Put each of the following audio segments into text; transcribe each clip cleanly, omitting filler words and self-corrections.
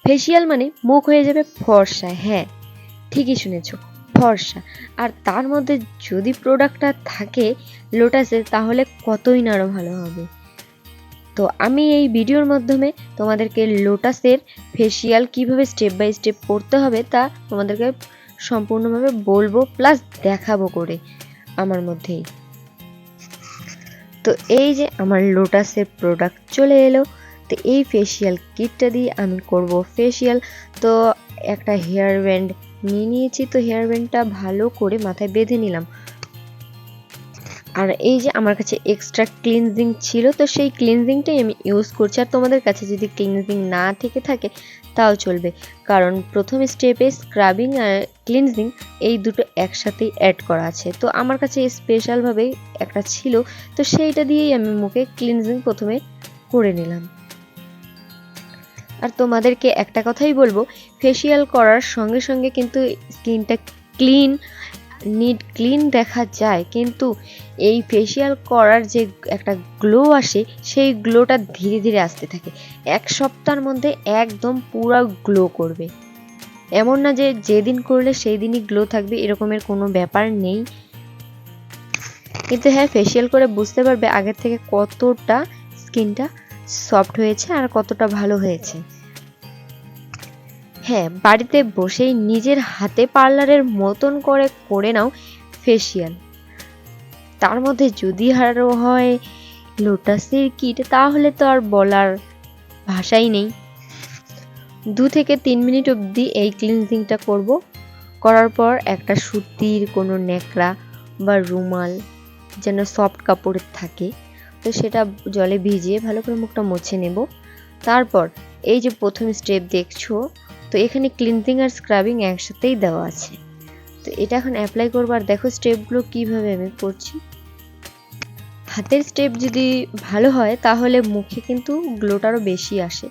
Facial মানে মুখ হয়ে যাবে ফর্সা। হ্যাঁ, ঠিকই শুনেছো, ফর্সা। আর তার মধ্যে যদি প্রোডাক্টটা থাকে লোটাসের, তাহলে কতই না আরও ভালো হবে। তো আমি এই ভিডিওর মাধ্যমে তোমাদেরকে লোটাসের ফেসিয়াল কিভাবে স্টেপ বাই স্টেপ করতে হবে তা তোমাদেরকে সম্পূর্ণভাবে বলবো, প্লাস দেখাবো করে আমার মধ্যেই। তো এই যে আমার লোটাসের প্রোডাক্ট চলে এলো। তো এই ফেসিয়াল কিটটা দিয়ে আমি করব ফেসিয়াল। তো একটা হেয়ার ব্যান্ড নিয়ে নিয়েছি। তো হেয়ার ব্যান্ডটা ভালো করে মাথায় বেঁধে নিলাম। আর এই যে আমার কাছে এক্সট্রা ক্লিনজিং ছিল, তো সেই ক্লিনজিংটাই আমি ইউজ করছি। আর তোমাদের কাছে যদি ক্লিনজিং না থেকে থাকে তাও চলবে, কারণ প্রথম স্টেপে স্ক্রাবিং আর ক্লিনজিং এই দুটো একসাথেই অ্যাড করা আছে। তো আমার কাছে স্পেশালভাবে একটা ছিল, তো সেইটা দিয়েই আমি মুখে ক্লিনজিং প্রথমে করে নিলাম। আর তোমাদেরকে একটা কথাই বলবো, ফেসিয়াল করার সঙ্গে সঙ্গে কিন্তু স্কিনটা ক্লিন দেখা যায়, কিন্তু এই ফেসিয়াল করার যে একটা গ্লো আসে সেই গ্লোটা ধীরে ধীরে আসতে থাকে। এক সপ্তাহের মধ্যে একদম পুরো গ্লো করবে। এমন না যে যেদিন করলে সেই দিনই গ্লো থাকবে, এরকমের কোনো ব্যাপার নেই। কিন্তু হ্যাঁ, ফেসিয়াল করে বুঝতে পারবে আগের থেকে কতটা স্কিনটা সফট হয়েছে আর কতটা ভালো হয়েছে। হ্যাঁ, বাড়িতে বসেই নিজের হাতে পার্লারের মতন করে নাও ফেসিয়াল। তার মধ্যে যদি আরও হয় লোটাসের কিট, তাহলে তো আর বলার ভাষাই নেই। 2 থেকে 3 মিনিট অবধি এই ক্লিনজিংটা করব। করার পর একটা সুতির কোনো ন্যাকড়া বা রুমাল যেন সফট কাপড়ের থাকে, তো সেটা জলে ভিজিয়ে ভালো করে মুখটা মুছে নেব। তারপর এই যে প্রথম স্টেপ দেখছো, তো এখানে ক্লিনজিং আর স্ক্রাবিং একসাথেই দেওয়া আছে। তো এটা এখন অ্যাপ্লাই করবো। আর দেখো স্টেপগুলো কীভাবে আমি করছি। হাতের স্টেপ যদি ভালো হয় তাহলে মুখে কিন্তু গ্লোটারও বেশি আসে।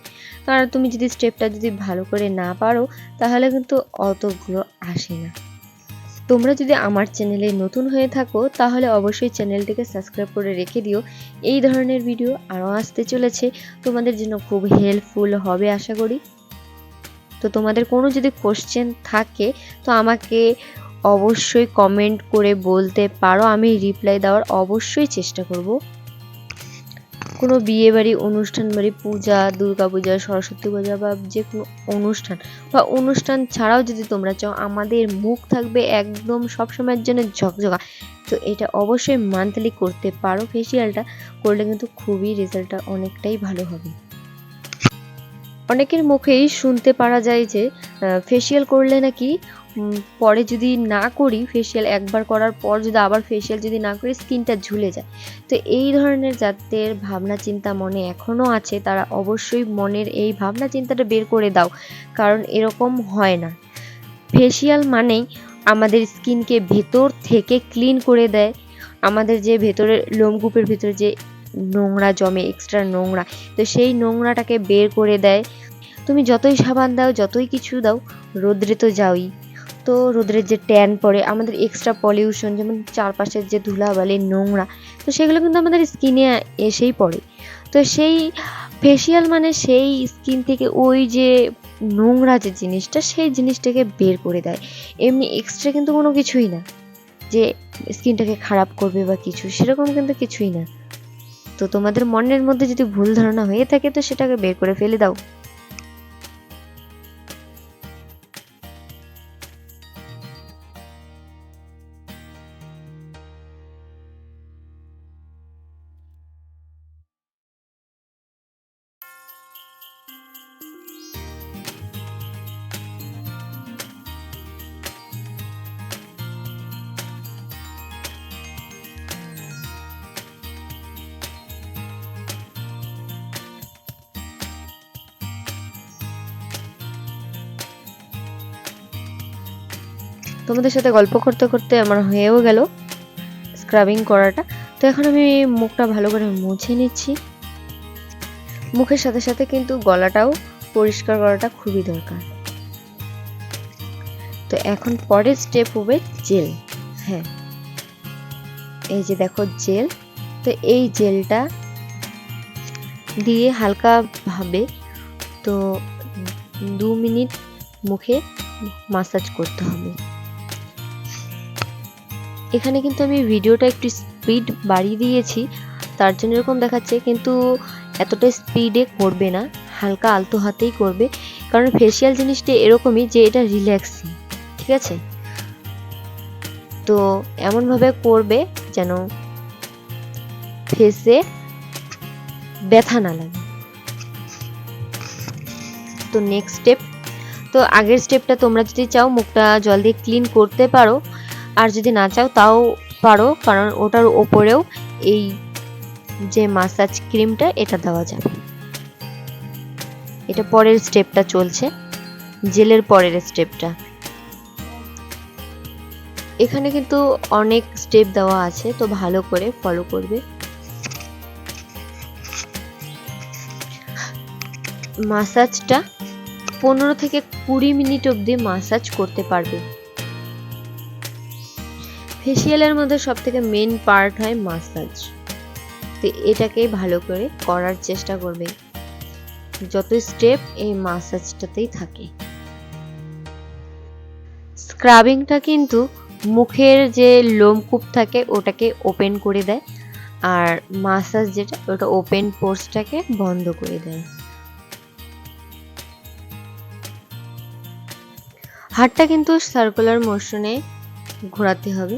কারণ তুমি যদি স্টেপটা যদি ভালো করে না পারো তাহলে কিন্তু অত গ্লো আসে না। তোমরা যদি আমার চ্যানেলে নতুন হয়ে থাকো তাহলে অবশ্যই চ্যানেলটিকে সাবস্ক্রাইব করে রেখে দিও। এই ধরনের ভিডিও আরও আসতে চলেছে, তোমাদের জন্য খুব হেল্পফুল হবে আশা করি। তো তোমাদের কোনো যদি কোশ্চেন থাকে তো আমাকে অবশ্যই কমেন্ট করে বলতে পারো, আমি রিপ্লাই দেওয়ার অবশ্যই চেষ্টা করব। কোনো বিয়ে বাড়ি, অনুষ্ঠান বাড়ি, পূজা, দুর্গা পূজা, সরস্বতী পূজা বা যে কোনো অনুষ্ঠান ছাড়াও যদি তোমরা চাও আমাদের মুখ থাকবে একদম সবসময়ের জন্য ঝকঝকা, তো এটা অবশ্যই মান্থলি করতে পারো। ফেসিয়ালটা করলে কিন্তু খুবই রেজাল্টটা অনেকটাই ভালো হবে। অনেকের মুখেই শুনতে পারা যায় যে ফেসিয়াল করলে নাকি পরে যদি না করি, ফেসিয়াল একবার করার পর যদি আবার ফেসিয়াল যদি না করি স্কিনটা ঝুলে যায়। তো এই ধরনের যাদের ভাবনা চিন্তা মনে এখনও আছে তারা অবশ্যই মনের এই ভাবনা চিন্তাটা বের করে দাও, কারণ এরকম হয় না। ফেসিয়াল মানেই আমাদের স্কিনকে ভেতর থেকে ক্লিন করে দেয়। আমাদের যে ভেতরে লোমকূপের ভেতরে যে নোংরা জমে, এক্সট্রা নোংরা, তো সেই নোংরাটাকে বের করে দেয়। তুমি যতই সাবান দাও, যতই কিছু দাও, রোদ্রে তো যাওই, তো রোদ্রের যে ট্যান পড়ে, আমাদের এক্সট্রা পলিউশন, যেমন চারপাশের যে ধুলাবালি নোংরা, তো সেগুলো কিন্তু আমাদের স্কিনে এসেই পড়ে। তো সেই ফেসিয়াল মানে সেই স্কিন থেকে ওই যে নোংরা যে জিনিসটা, সেই জিনিসটাকে বের করে দেয়। এমনি এক্সট্রা কিন্তু কোনো কিছুই না যে স্কিনটাকে খারাপ করবে বা কিছু, সেরকম কিন্তু কিছুই না। তো তোমাদের মনের মধ্যে যদি ভুল ধারণা হয়ে থাকে তো সেটাকে বের করে ফেলে দাও। তোমাদের সাথে গল্প করতে করতে আমার হয়েও গেল স্ক্রাবিং করাটা। তো এখন আমি মুখটা ভালো করে মুছে নিচ্ছি। মুখের সাথে সাথে কিন্তু গলাটাও পরিষ্কার করাটা খুবই দরকার। তো এখন পরের স্টেপ হবে জেল। হ্যাঁ, এই যে দেখো জেল। তো এই জেলটা দিয়ে হালকা ভাবে তো 2 মিনিট মুখে মাসাজ করতে হবে। এখানে কিন্তু আমি ভিডিওটা একটু স্পিড বাড়িয়ে দিয়েছি, তার জন্য এরকম দেখাচ্ছে, কিন্তু এতটা স্পিডে করবে না, হালকা আলতো হাতেই করবে, কারণ ফেসিয়াল জিনিসটা এরকমই যে এটা রিল্যাক্সিং, ঠিক আছে? তো এমনভাবে করবে যেন ফেসে ব্যথা না লাগে। তো নেক্সট স্টেপ, তো আগের স্টেপটা তোমরা যদি চাও মুখটা জল দিয়ে ক্লিন করতে পারো, আর যদি না চাও তাও পারো, কারণ ওটার ওপরেও এই যে মাসাজ ক্রিমটা এটা দেওয়া যাবে। এটা পরের স্টেপটা চলছে, জেলের পরের স্টেপটা। এখানে কিন্তু অনেক স্টেপ দেওয়া আছে, তো ভালো করে ফলো করবে। মাসাজটা 15 থেকে 20 মিনিট অবধি মাসাজ করতে পারবে। ফেসিয়ালের মধ্যে সব থেকে মেন পার্ট হয় মাসাজ, তো এটাকেই ভালো করে করার চেষ্টা করবে। যত স্টেপ এই মাসাজটাতেই থাকে। স্ক্রাবিংটা কিন্তু মুখের যে লোমকূপ থাকে ওটাকে ওপেন করে দেয়, আর মাসাজ যেটা ওটা ওপেন পোর্সটাকে বন্ধ করে দেয়। হাতটা কিন্তু সার্কুলার মোশনে ঘোরাতে হবে।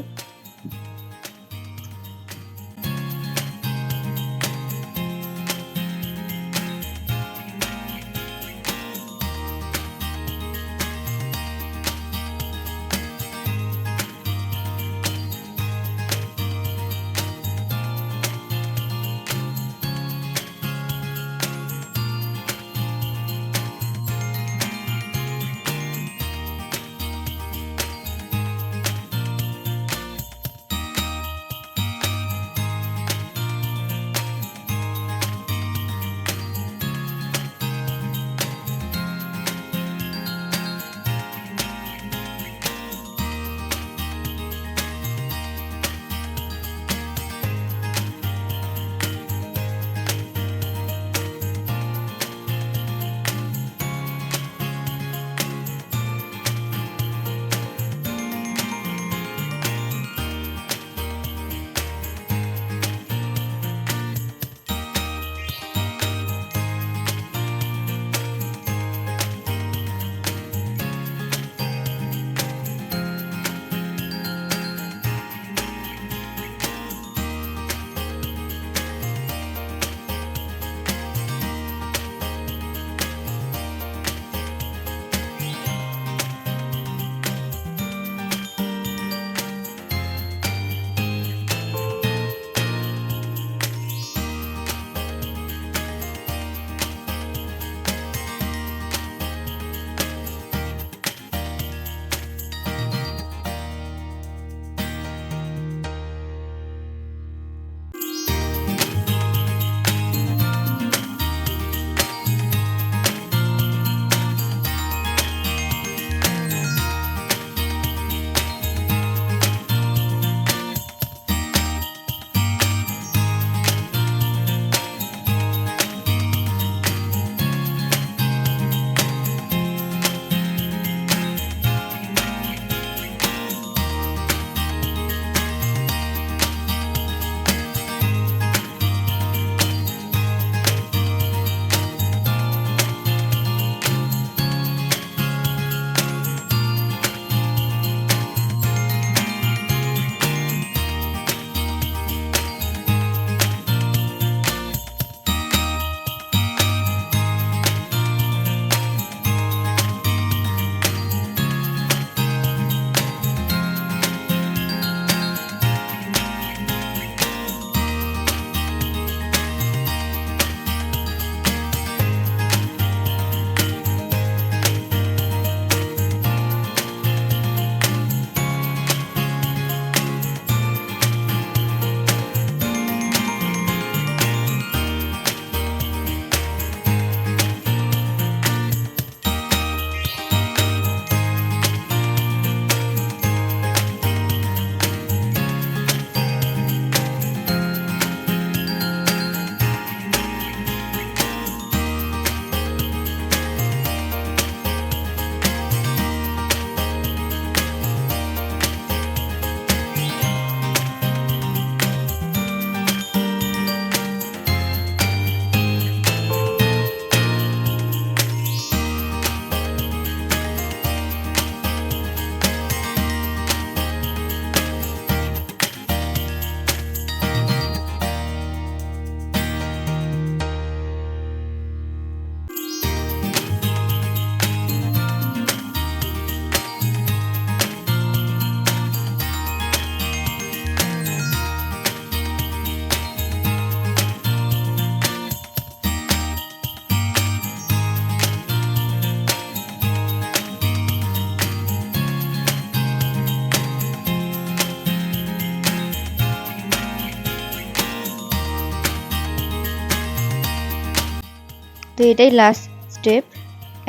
এটাই লাস্ট স্টেপ।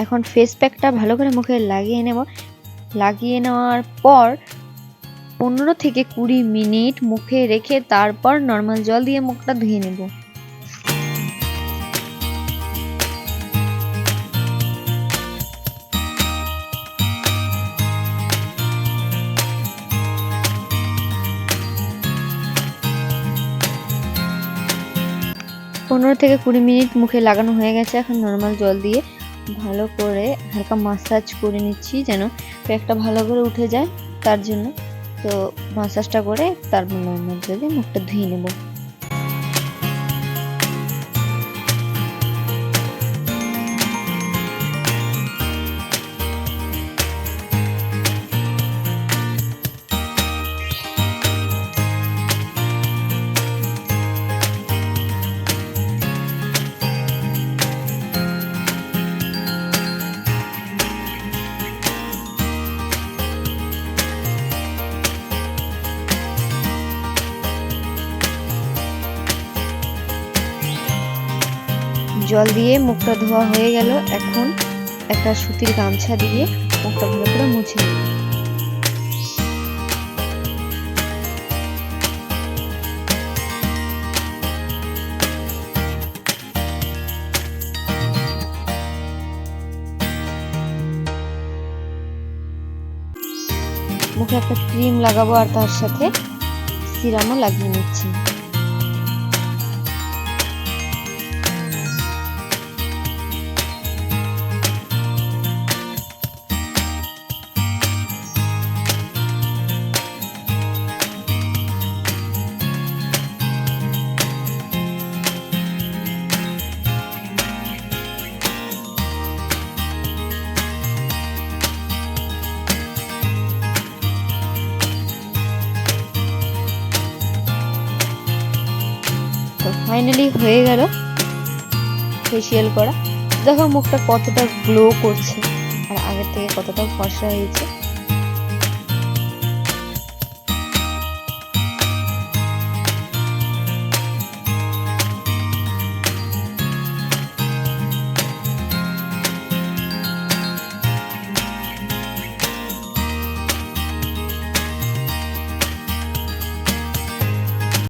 এখন ফেস প্যাকটা ভালো করে মুখে লাগিয়ে নেব। লাগিয়ে নেওয়ার পর 15 থেকে 20 মিনিট মুখে রেখে তারপর নর্মাল জল দিয়ে মুখটা ধুয়ে নেব। পনেরো থেকে 20 মিনিট মুখে লাগানো হয়ে গেছে। এখন নর্মাল জল দিয়ে ভালো করে হালকা মাসাজ করে নিচ্ছি, যেন প্যাকটা ভালো করে উঠে যায় তার জন্য। তো মাসাজটা করে তারপর নর্মাল জল দিয়ে মুখটা ধুয়ে নেব। জল দিয়ে মুখটা ধোয়া হয়ে গেল। এখন একটা সুতির গামছা দিয়ে মুখটা ভালো করে মুছে নেব। মুখে একটা ক্রিম লাগাবো আর তার সাথে সিরামও লাগিয়ে নিচ্ছি। ফাইনালি হয়ে গেল ফেসিয়াল করা। দেখো মুখটা কতটা গ্লো করছে আর আগের থেকে কতটা ফর্সা হয়েছে।